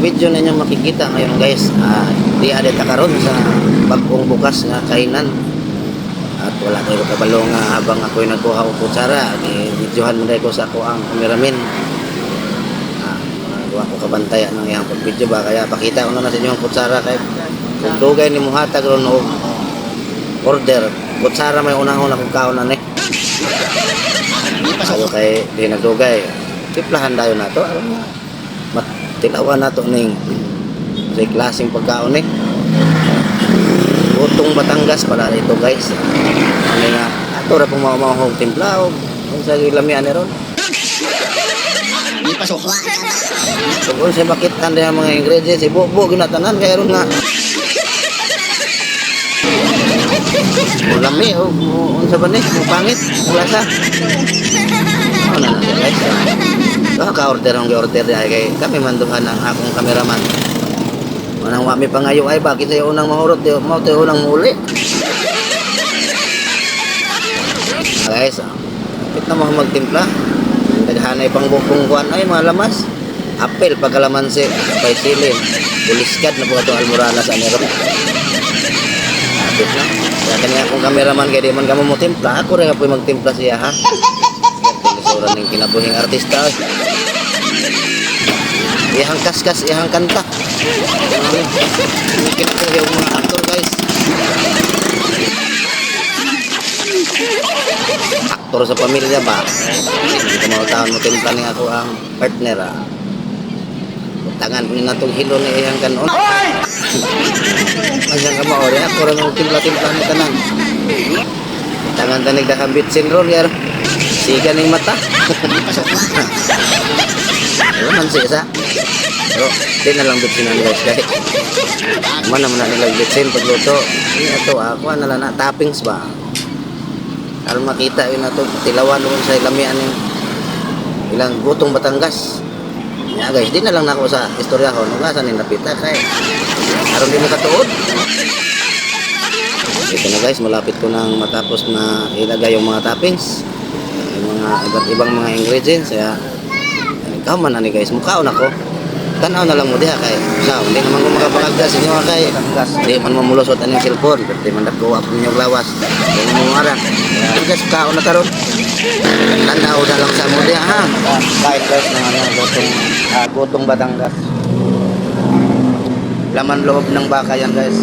video ninyo makikita ngayon guys, di ada karon sa bagong bukas nga kainan. At wala tayo kabalo nga habang ako'y nagkuha og kutsara, videohan mo ko sa ako ang cameraman. Wala ko kabantay ng iyang pag-video ba, kaya pakita ko na sa inyo ang kutsara kay kung dugay ni mo hatag ron og order, kutsara may unang-una kong kaunan eh. Sayo kay di nagdugay, tiplahan dayon nato aron nga matilawan nato ning sa klaseng pagkaon eh. Gutong Batangas pala ito guys. Ano nga ato ra pong mao-mao timpla og sa lamian ni ron. Di pasok. Kung sa makitan ang mga ingredients, ibo-bo ginatanan kaya ron nga. Lami o unsa ba ni? Pangit, lasa. Ano na guys? Ka-order ang order kay kami manduhan ang akong kameraman. Manang wami pangayo ay bakit sayo unang mahurot mo tayo unang muli. Guys, kapit na mga magtimpla. Naghanay pang bukong kuan ay mga lamas. Apel pagkalamansi, pay silim. Buliskad na po ito almoranas sa meron. Kapit na. Kaya kanya akong kameraman kaya di man ka mo timpla. Ako rin po magtimpla siya ha. Isuran ng kinabuhing artista. Ihang kaskas, ihang kanta. Kinabuhi yung mga aktor guys. Aktor sa pamilya ba? Hindi ko mautahan mo timpla ni ako ang partner ha. Tangan ko na itong hilo ni ihang kanon. Ayan ka maori, ako rin ang timpla-timpla ni tanan. Tangan tanig na kambitsin ron yar. Siga ng mata. Ano man siya. Pero di na lang bitsinan guys kahit. Mana na nilang bitsin pagluto. Ito ako na lang na toppings ba. Para makita yun na ito. Tilawan doon sa ilamian ng ilang Gutong Batangas. Ya guys, di na lang nako sa istorya ko. Nugasan ni napita kay. Aron din nakatuod. Ito na guys, malapit ko nang matapos na ilagay yung mga toppings. Yung mga iba't ibang mga ingredients. Kaya ikaw man ani guys, mukhaon ako. Tanaw na lang mo diha kay sa hindi naman ko makapagagda sa inyo kay di man mamulusot aning cellphone di man dako up ninyo lawas di mo ara guys kaon na karon tanaw na lang sa mo diha ha kain guys ng Gutong Batangas laman loob ng baka yan guys.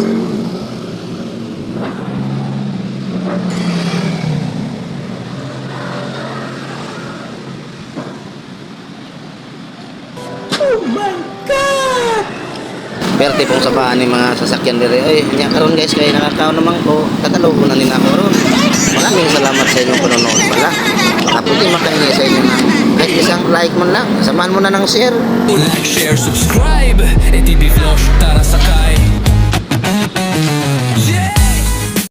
Oh my God! Perte pong sabahan ni mga sasakyan dire. Ay, nya karon guys kay nakakaon naman ko. Tatalo ko na nila ko ron. Maraming salamat sa inyong panonood pala. Makaputi makaingay sa inyo na kahit isang like man lang. Samahan mo na ng share. Like, share, subscribe. ETV Flow, tara sakay.